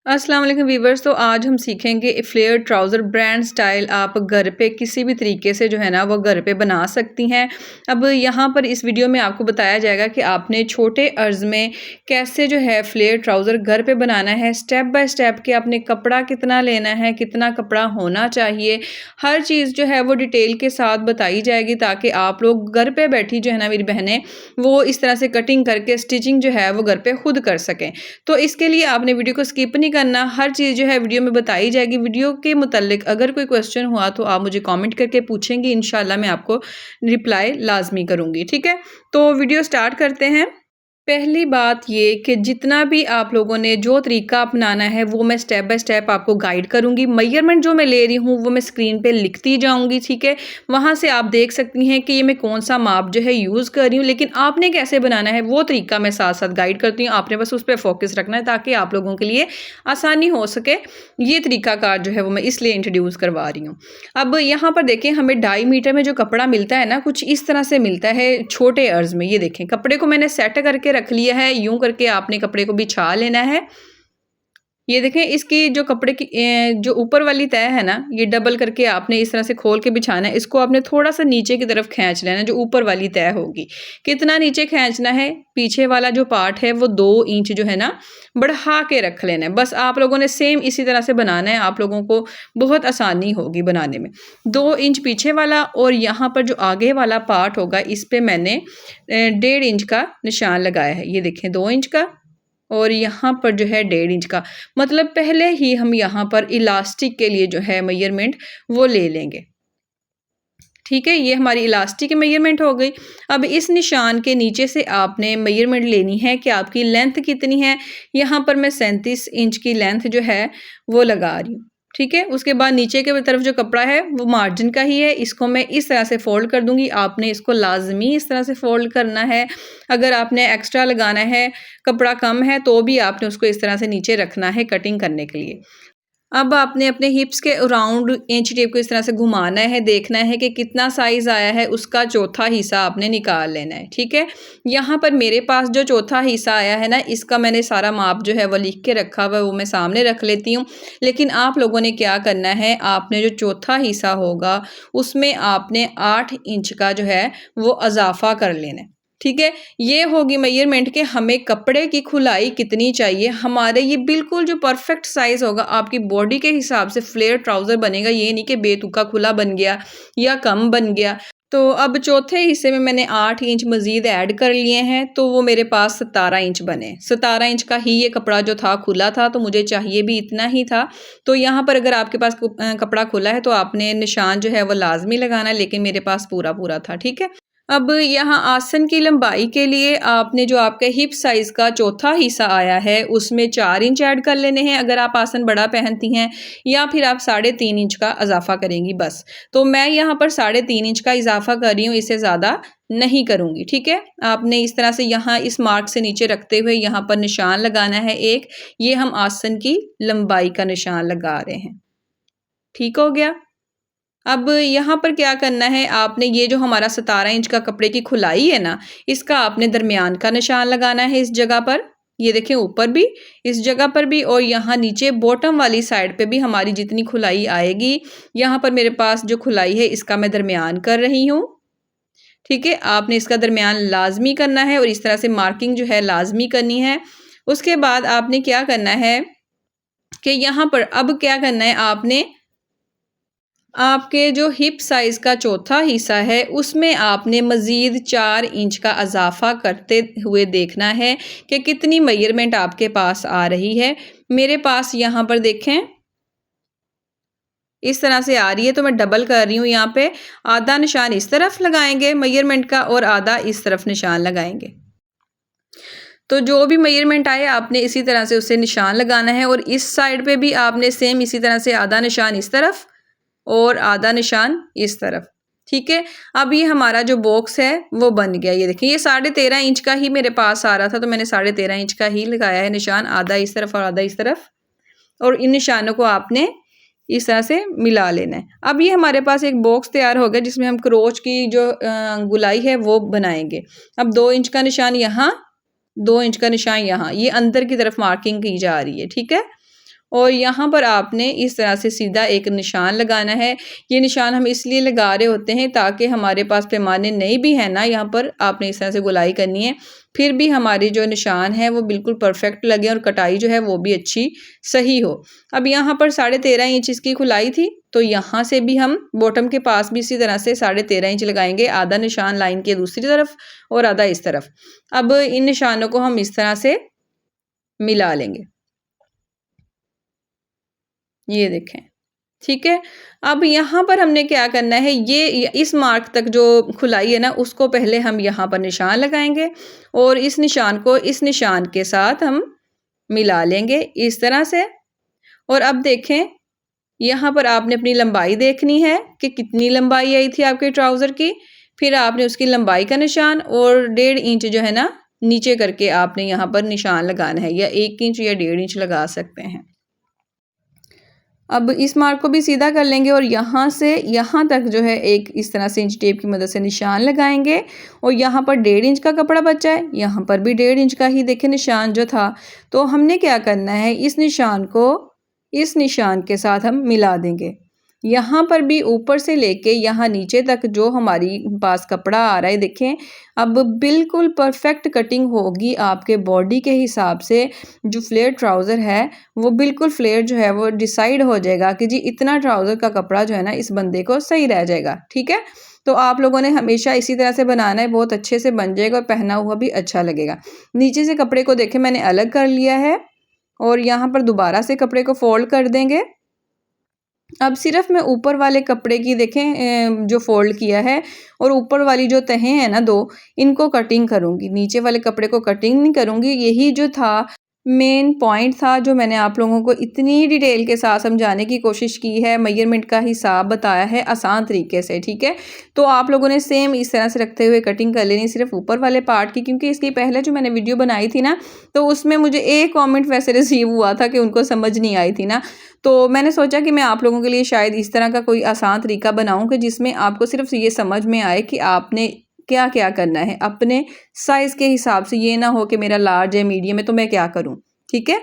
अस्सलाम वालेकुम वीवर्स। तो आज हम सीखेंगे फ्लेयर ट्राउज़र ब्रांड स्टाइल आप घर पे किसी भी तरीके से जो है ना वो घर पे बना सकती हैं। अब यहाँ पर इस वीडियो में आपको बताया जाएगा कि आपने छोटे अर्ज़ में कैसे जो है फ्लेयर ट्राउज़र घर पे बनाना है, स्टेप बाय स्टेप कि आपने कपड़ा कितना लेना है, कितना कपड़ा होना चाहिए, हर चीज़ जो है वो डिटेल के साथ बताई जाएगी ताकि आप लोग घर पे बैठी जो है ना मेरी बहनें वो इस तरह से कटिंग करके स्टिचिंग जो है वो घर पे खुद कर सकें। तो इसके लिए आपने वीडियो को स्किप नहीं करना, हर चीज़ जो है वीडियो में बताई जाएगी। वीडियो के मुताल्लिक अगर कोई क्वेश्चन हुआ तो आप मुझे कमेंट करके पूछेंगी, इंशाल्लाह मैं आपको रिप्लाई लाज़मी करूँगी, ठीक है? तो वीडियो स्टार्ट करते हैं। पहली बात ये कि जितना भी आप लोगों ने जो तरीका अपनाना है वो मैं स्टेप बाय स्टेप आपको गाइड करूँगी। मेजरमेंट जो मैं ले रही हूँ वो मैं स्क्रीन पे लिखती जाऊँगी, ठीक है? वहाँ से आप देख सकती हैं कि ये मैं कौन-सा माप जो है यूज़ कर रही हूँ, लेकिन आपने कैसे बनाना है वो तरीका मैं साथ-साथ गाइड करती हूँ। आपने बस उस पे फ़ोकस रखना है ताकि आप लोगों के लिए आसानी हो सके। ये तरीकाकार जो है वो मैं इसलिए इंट्रोड्यूस करवा रही हूँ। अब यहाँ पर देखें हमें 2.5 मीटर में जो कपड़ा मिलता है ना, कुछ इस तरह से मिलता है छोटे अर्ज़ में। ये देखें कपड़े को मैंने सेट करके रख लिया है, यूँ करके आपने कपड़े को बिछा लेना है। ये देखें इसकी जो कपड़े की जो ऊपर वाली तह है ना, ये डबल करके आपने इस तरह से खोल के बिछाना है। इसको आपने थोड़ा-सा नीचे की तरफ खींच लेना है, जो ऊपर वाली तह होगी। कितना नीचे खींचना है? पीछे वाला जो पार्ट है वो 2 इंच जो है ना, बढ़ा के रख लेना है। बस आप लोगों ने सेम इसी तरह से बनाना है, आप लोगों को बहुत आसानी होगी बनाने में। 2 इंच पीछे वाला और यहाँ पर जो आगे वाला पार्ट होगा, इस पे मैंने 1.5 इंच का निशान लगाया है। ये देखें 2 इंच का और यहाँ पर जो है 1.5 इंच का। मतलब पहले ही हम यहाँ पर इलास्टिक के लिए जो है मेजरमेंट वो ले लेंगे। ठीक है, ये हमारी इलास्टिक की मेजरमेंट हो गई। अब इस निशान के नीचे से आपने मेजरमेंट लेनी है कि आपकी लेंथ कितनी है। यहाँ पर मैं 37 इंच की लेंथ जो है वो लगा रही हूँ। ठीक है, उसके बाद नीचे की तरफ जो कपड़ा है वो मार्जिन का ही है। इसको मैं इस तरह से फ़ोल्ड कर दूँगी। आपने इसको लाज़मी इस तरह से फ़ोल्ड करना है। अगर आपने एक्स्ट्रा लगाना है, कपड़ा कम है तो भी आपने उसको इस तरह से नीचे रखना है कटिंग करने के लिए। अब आपने अपने हिप्स के अराउंड इंच टेप को इस तरह से घुमाना है, देखना है कि कितना साइज़ आया है, उसका चौथा हिस्सा आपने निकाल लेना है, ठीक है? यहाँ पर मेरे पास जो चौथा हिस्सा आया है ना, इसका मैंने सारा माप जो है वो लिख के रखा हुआ है, वो मैं सामने रख लेती हूँ। लेकिन आप लोगों ने क्या करना है, आपने जो चौथा हिस्सा होगा, उसमें आपने 8 इंच का जो है वो इज़ाफ़ा कर लेना है। ठीक है, ये होगी मेजरमेंट कि हमें कपड़े की खुलाई कितनी चाहिए। हमारे ये बिल्कुल जो परफेक्ट साइज़ होगा आपकी बॉडी के हिसाब से फ्लेयर ट्राउज़र बनेगा, ये नहीं कि बेतुका खुला बन गया या कम बन गया। तो अब चौथे हिस्से में मैंने 8 इंच मज़ीद ऐड कर लिए हैं, तो वो मेरे पास 17 इंच बने। 17 इंच का ही ये कपड़ा जो था खुला था, तो मुझे चाहिए भी इतना ही था। तो यहाँ पर अगर आपके पास कपड़ा खुला है तो आपने निशान जो है वो लाज़मी लगाना है, लेकिन मेरे पास पूरा-पूरा था, ठीक है? अब यहाँ आसन की लंबाई के लिए आपने जो आपके हिप साइज़ का चौथा हिस्सा आया है, उसमें 4 इंच ऐड कर लेने हैं अगर आप आसन बड़ा पहनती हैं, या फिर आप 3.5 इंच का इज़ाफ़ा करेंगी बस। तो मैं यहाँ पर 3.5 इंच का इज़ाफ़ा कर रही हूँ, इससे ज़्यादा नहीं करूँगी, ठीक है? आपने इस तरह से यहाँ इस मार्क से नीचे रखते हुए यहाँ पर निशान लगाना है एक, ये हम आसन की लंबाई का निशान लगा रहे हैं। ठीक हो गया? अब यहाँ पर क्या करना है, आपने ये जो हमारा 17 इंच का कपड़े की खुलाई है ना, इसका आपने दरमियान का निशान लगाना है इस जगह पर। ये देखें ऊपर भी, इस जगह पर भी और यहाँ नीचे बॉटम वाली साइड पे भी हमारी जितनी खुलाई आएगी, यहाँ पर मेरे पास जो खुलाई है इसका मैं दरमियान कर रही हूँ। ठीक है, आपने इसका दरमियान लाज़मी करना है और इस तरह से मार्किंग जो है लाज़मी करनी है। उसके बाद आपने क्या करना है कि यहाँ पर अब क्या करना है, आपने आपके जो हिप साइज़ का चौथा हिस्सा है, उसमें आपने मज़ीद 4 इंच का इज़ाफ़ा करते हुए देखना है कि कितनी मेजरमेंट आपके पास आ रही है। मेरे पास यहाँ पर देखें, इस तरह से आ रही है, तो मैं डबल कर रही हूँ यहाँ पे। आधा निशान इस तरफ लगाएँगे मेजरमेंट का और आधा इस तरफ निशान लगाएँगे। तो जो भी मेजरमेंट आए आपने इसी तरह से उसे निशान लगाना है और इस साइड पे भी आपने सेम इसी तरह से आधा निशान इस तरफ और आधा निशान इस तरफ, ठीक है? अब ये हमारा जो बॉक्स है वो बन गया। ये देखिए, ये 13.5 इंच का ही मेरे पास आ रहा था, तो मैंने 13.5 इंच का ही लगाया है निशान, आधा इस तरफ और आधा इस तरफ। और इन निशानों को आपने इस तरह से मिला लेना है। अब ये हमारे पास एक बॉक्स तैयार हो गया जिसमें हम क्रोच की जो गुलाई है वो बनाएंगे। अब 2 इंच का निशान यहाँ, 2 इंच का निशान यहाँ, ये अंदर की तरफ मार्किंग की जा रही है, ठीक है? और यहाँ पर आपने इस तरह से सीधा एक निशान लगाना है। ये निशान हम इसलिए लगा रहे होते हैं ताकि हमारे पास पैमाने नहीं भी है ना, यहाँ पर आपने इस तरह से गोलाई करनी है, फिर भी हमारी जो निशान है वो बिल्कुल परफेक्ट लगे और कटाई जो है वो भी अच्छी सही हो। अब यहाँ पर 13.5 इंच इसकी खुलाई थी, तो यहाँ से भी हम बॉटम के पास भी इसी तरह से 13.5 इंच लगाएंगे, आधा निशान लाइन के दूसरी तरफ और आधा इस तरफ। अब इन निशानों को हम इस तरह से मिला लेंगे, ये देखें, ठीक है। अब यहाँ पर हमने क्या करना है, ये इस मार्क तक जो खुलाई है ना उसको पहले हम यहाँ पर निशान लगाएंगे और इस निशान को इस निशान के साथ हम मिला लेंगे इस तरह से। और अब देखें, यहाँ पर आपने अपनी लंबाई देखनी है कि कितनी लंबाई आई थी आपके ट्राउज़र की, फिर आपने उसकी लंबाई का निशान और 1.5 इंच जो है ना नीचे करके आपने यहाँ पर निशान लगाना है, या 1 इंच या 1.5 इंच लगा सकते हैं। अब इस मार्क को भी सीधा कर लेंगे और यहाँ से यहाँ तक जो है एक इस तरह से इंच टेप की मदद से निशान लगाएंगे और यहाँ पर 1.5 इंच का कपड़ा बचा है, यहाँ पर भी 1.5 इंच का ही देखें निशान जो था। तो हमने क्या करना है, इस निशान को इस निशान के साथ हम मिला देंगे। यहाँ पर भी ऊपर से लेके यहाँ नीचे तक जो हमारी पास कपड़ा आ रहा है देखें, अब बिल्कुल परफेक्ट कटिंग होगी आपके बॉडी के हिसाब से। जो फ्लेयर ट्राउज़र है वो बिल्कुल फ्लेयर जो है वो डिसाइड हो जाएगा कि जी इतना ट्राउज़र का कपड़ा जो है ना इस बंदे को सही रह जाएगा, ठीक है। तो आप लोगों ने हमेशा इसी तरह से बनाना है, बहुत अच्छे से बन जाएगा और पहना हुआ भी अच्छा लगेगा। नीचे से कपड़े को देखें मैंने अलग कर लिया है और यहाँ पर दोबारा से कपड़े को फोल्ड कर देंगे। अब सिर्फ मैं ऊपर वाले कपड़े की देखें जो फोल्ड किया है और ऊपर वाली जो तहें हैं ना 2, इनको कटिंग करूँगी, नीचे वाले कपड़े को कटिंग नहीं करूँगी। यही जो था मेन पॉइंट था जो मैंने आप लोगों को इतनी डिटेल के साथ समझाने की कोशिश की है, मेजरमेंट का हिसाब बताया है आसान तरीके से, ठीक है। तो आप लोगों ने सेम इस तरह से रखते हुए कटिंग कर लेनी सिर्फ ऊपर वाले पार्ट की, क्योंकि इसकी पहले जो मैंने वीडियो बनाई थी ना तो उसमें मुझे एक कॉमेंट वैसे रिसीव हुआ था कि उनको समझ नहीं आई थी ना, तो मैंने सोचा कि मैं आप लोगों के लिए शायद इस तरह का कोई आसान तरीका बनाऊँ कि जिसमें आपको सिर्फ ये समझ में आए कि आपने क्या क्या करना है अपने साइज़ के हिसाब से। ये ना हो कि मेरा लार्ज है, मीडियम है, तो मैं क्या करूँ, ठीक है।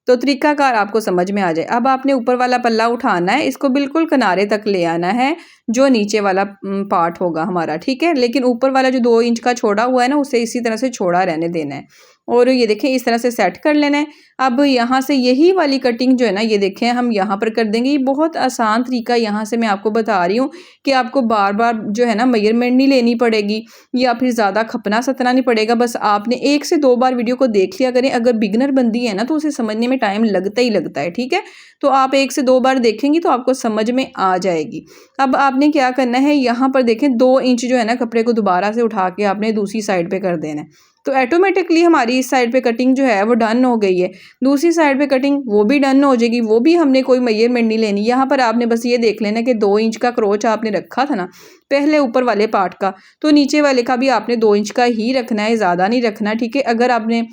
तो तरीकाकार आपको समझ में आ जाए। अब आपने ऊपर वाला पल्ला उठाना है, इसको बिल्कुल किनारे तक ले आना है जो नीचे वाला पार्ट होगा हमारा, ठीक है। लेकिन ऊपर वाला जो 2 इंच का छोड़ा हुआ है ना उसे इसी तरह से छोड़ा रहने देना है और ये देखें इस तरह से सेट कर लेना है। अब यहाँ से यही वाली कटिंग जो है ना ये देखें हम यहाँ पर कर देंगे। ये बहुत आसान तरीका यहाँ से मैं आपको बता रही हूँ कि आपको बार बार जो है ना मेजरमेंट नहीं लेनी पड़ेगी या फिर ज़्यादा खपना सतना नहीं पड़ेगा। बस आपने 1 से 2 बार वीडियो को देख लिया करें। अगर बिगनर बंदी है ना तो उसे समझने में टाइम लगता ही लगता है, ठीक है। तो आप 1 से 2 बार देखेंगी तो आपको समझ में आ जाएगी। अब आपने क्या करना है, यहाँ पर देखें 2 इंच जो है ना कपड़े को दोबारा से उठा के आपने दूसरी साइड पे कर देना है। तो ऑटोमेटिकली हमारी इस साइड पे कटिंग जो है वो डन हो गई है। दूसरी साइड पे कटिंग वो भी डन हो जाएगी, वो भी हमने कोई मेजरमेंट नहीं लेनी। यहाँ पर आपने बस ये देख लेना कि 2 इंच का क्रोच आपने रखा था ना पहले ऊपर वाले पार्ट का, तो नीचे वाले का भी आपने 2 इंच का ही रखना है, ज़्यादा नहीं रखना, ठीक है। अगर आपने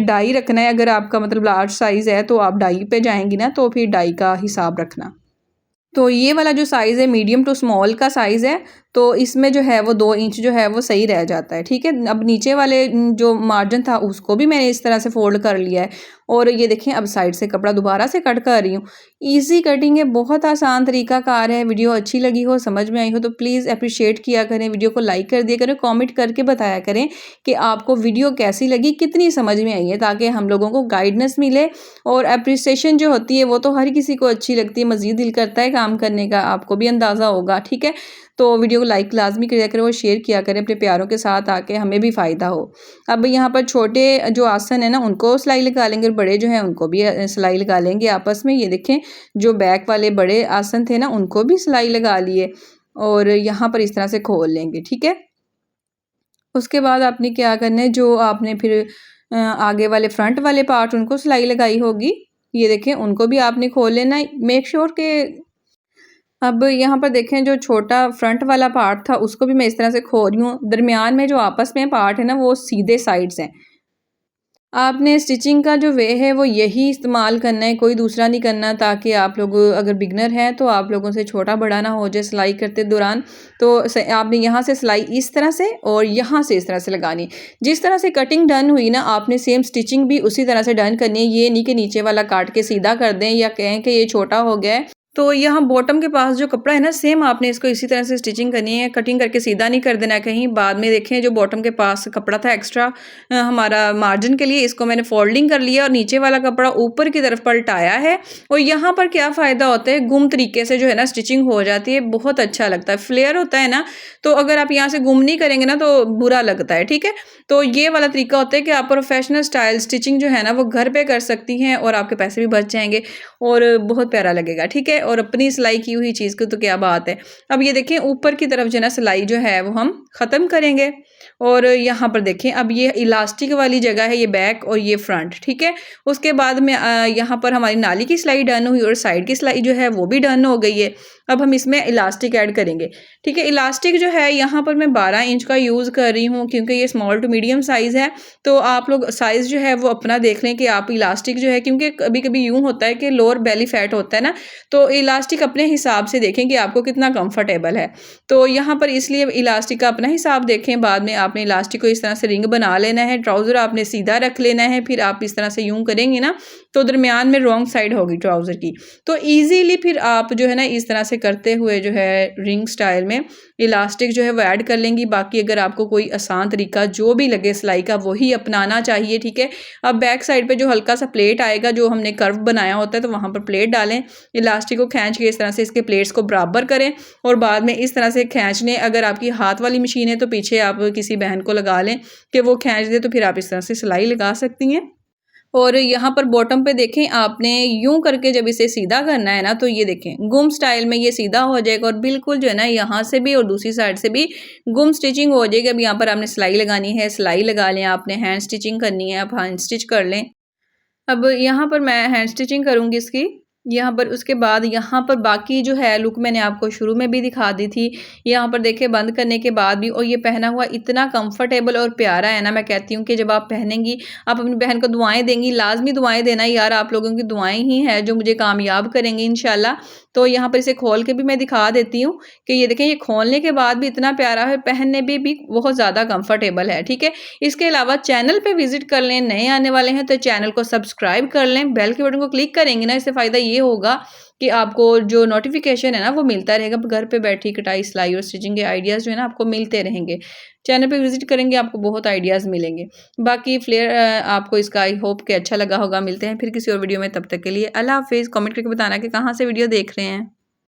डाई रखना है, अगर आपका मतलब लार्ज साइज़ है तो आप डाई पे जाएंगी ना तो फिर डाई का हिसाब रखना। तो ये वाला जो साइज़ है मीडियम टू स्मॉल का साइज़ है, तो इसमें जो है वो 2 इंच जो है वो सही रह जाता है, ठीक है। अब नीचे वाले जो मार्जिन था उसको भी मैंने इस तरह से फोल्ड कर लिया है और ये देखें अब साइड से कपड़ा दोबारा से कट कर रही हूँ। ईजी कटिंग है, बहुत आसान तरीका कार है। वीडियो अच्छी लगी हो, समझ में आई हो तो प्लीज़ अप्रिशिएट किया करें, वीडियो को लाइक कर दिया करें, कॉमेंट करके बताया करें कि आपको वीडियो कैसी लगी, कितनी समझ में आई है, ताकि हम लोगों को गाइडेंस मिले। और अप्रिसिएशन जो होती है वो तो हर किसी को अच्छी लगती है, मज़ीद दिल करता है काम करने का, आपको भी अंदाज़ा होगा, ठीक है। तो वीडियो को लाइक लाजमी किया करें और शेयर किया करें अपने प्यारों के साथ, आके हमें भी फ़ायदा हो। अब यहाँ पर छोटे जो आसन है ना उनको सिलाई लगा लेंगे और बड़े जो हैं उनको भी सिलाई लगा लेंगे आपस में। ये देखें जो बैक वाले बड़े आसन थे ना उनको भी सिलाई लगा लिए और यहाँ पर इस तरह से खोल लेंगे, ठीक है। उसके बाद आपने क्या करना है, जो आपने फिर आगे वाले फ्रंट वाले पार्ट उनको सिलाई लगाई होगी, ये देखें उनको भी आपने खोल लेना है। मेक श्योर के अब यहाँ पर देखें जो छोटा फ्रंट वाला पार्ट था उसको भी मैं इस तरह से खोल रही हूँ। दरमियान में जो आपस में पार्ट है ना वो सीधे साइड्स हैं, आपने स्टिचिंग का जो वे है वो यही इस्तेमाल करना है, कोई दूसरा नहीं करना, ताकि आप लोग अगर बिगनर हैं तो आप लोगों से छोटा बड़ा ना हो जाए सिलाई करते दौरान। तो आपने यहाँ से सिलाई इस तरह से और यहाँ से इस तरह से लगानी। जिस तरह से कटिंग डन हुई ना, आपने सेम स्टिचिंग भी उसी तरह से डन करनी है। ये नहीं कि नीचे वाला काट के सीधा कर दें या कहें कि ये छोटा हो गया है। तो यहाँ बॉटम के पास जो कपड़ा है ना, सेम आपने इसको इसी तरह से स्टिचिंग करनी है, कटिंग करके सीधा नहीं कर देना है कहीं। बाद में देखें जो बॉटम के पास कपड़ा था एक्स्ट्रा हमारा मार्जिन के लिए, इसको मैंने फोल्डिंग कर लिया और नीचे वाला कपड़ा ऊपर की तरफ पलटाया है। और यहाँ पर क्या फ़ायदा होता है, गुम तरीके से जो है ना स्टिचिंग हो जाती है, बहुत अच्छा लगता है। फ्लेयर होता है ना, तो अगर आप यहाँ से गुम नहीं करेंगे ना तो बुरा लगता है, ठीक है। तो ये वाला तरीका होता है कि आप प्रोफेशनल स्टाइल स्टिचिंग जो है ना वो घर पे कर सकती हैं और आपके पैसे भी बच जाएंगे और बहुत प्यारा लगेगा, ठीक है। और अपनी सिलाई की हुई चीज़ की तो क्या बात है। अब ये देखें ऊपर की तरफ जो है ना सिलाई जो है वो हम ख़त्म करेंगे। और यहाँ पर देखें अब ये इलास्टिक वाली जगह है, ये बैक और ये फ्रंट, ठीक है। उसके बाद में यहाँ पर हमारी नाली की सिलाई डन हुई और साइड की सिलाई जो है वो भी डन हो गई है। अब हम इसमें इलास्टिक ऐड करेंगे, ठीक है। इलास्टिक जो है यहाँ पर मैं 12 इंच का यूज़ कर रही हूँ क्योंकि ये स्मॉल टू मीडियम साइज़ है। तो आप लोग साइज़ जो है वो अपना देख लें कि आप इलास्टिक जो है, क्योंकि कभी कभी यूँ होता है कि लोअर बेली फैट होता है ना, तो इलास्टिक अपने हिसाब से देखें कि आपको कितना कंफर्टेबल है। तो यहाँ पर इसलिए इलास्टिक का अपना हिसाब देखें। बाद में आपने इलास्टिक को इस तरह से रिंग बना लेना है, ट्राउज़र आपने सीधा रख लेना है, फिर आप इस तरह से यूँ करेंगे ना तो दरमियान में रॉन्ग साइड होगी ट्राउज़र की। तो ईज़िली फिर आप जो है ना इस तरह से करते हुए जो है रिंग स्टाइल में इलास्टिक जो है वो ऐड कर लेंगी। बाकी अगर आपको कोई आसान तरीका जो भी लगे सिलाई का वही अपनाना चाहिए, ठीक है। अब बैक साइड पे जो हल्का सा प्लेट आएगा, जो हमने कर्व बनाया होता है, तो वहाँ पर प्लेट डालें, इलास्टिक को खींच के इस तरह से इसके प्लेट्स को बराबर करें और बाद में इस तरह से खींच लें। अगर आपकी हाथ वाली मशीन है तो पीछे आप किसी बहन को लगा लें कि वो खींच दे, तो फिर आप इस तरह से सिलाई लगा सकती हैं। और यहाँ पर बॉटम पे देखें आपने यूं करके जब इसे सीधा करना है ना, तो ये देखें गुम स्टाइल में ये सीधा हो जाएगा और बिल्कुल जो है ना यहाँ से भी और दूसरी साइड से भी गुम स्टिचिंग हो जाएगी। अब यहाँ पर आपने सिलाई लगानी है, सिलाई लगा लें, आपने हैंड स्टिचिंग करनी है, आप हैंड स्टिच कर लें। अब यहाँ पर मैं हैंड स्टिचिंग करूँगी इसकी। यहाँ पर उसके बाद यहाँ पर बाकी जो है लुक मैंने आपको शुरू में भी दिखा दी थी। यहाँ पर देखिए बंद करने के बाद भी, और ये पहना हुआ इतना कंफर्टेबल और प्यारा है ना, मैं कहती हूँ कि जब आप पहनेंगी आप अपनी बहन को दुआएं देंगी, लाजमी दुआएं देना यार, आप लोगों की दुआएं ही हैं जो मुझे कामयाब करेंगी इंशाल्लाह। तो यहाँ पर इसे खोल के भी मैं दिखा देती हूँ कि ये देखें, ये खोलने के बाद भी इतना प्यारा है, पहनने भी बहुत ज़्यादा कंफर्टेबल है, ठीक है। इसके अलावा चैनल पे विजिट कर लें, नए आने वाले हैं तो चैनल को सब्सक्राइब कर लें, बेल के बटन को क्लिक करेंगे ना, इससे फ़ायदा ये होगा कि आपको जो नोटिफिकेशन है ना वो मिलता रहेगा। घर पे बैठी कटाई सिलाई और स्टिचिंग के आइडियाज़ जो है ना आपको मिलते रहेंगे। चैनल पे विजिट करेंगे आपको बहुत आइडियाज़ मिलेंगे। बाकी फ्लेयर आपको इसका आई होप कि अच्छा लगा होगा। मिलते हैं फिर किसी और वीडियो में, तब तक के लिए अल्लाह हाफिज़। कमेंट करके बताना कि कहाँ से वीडियो देख रहे हैं।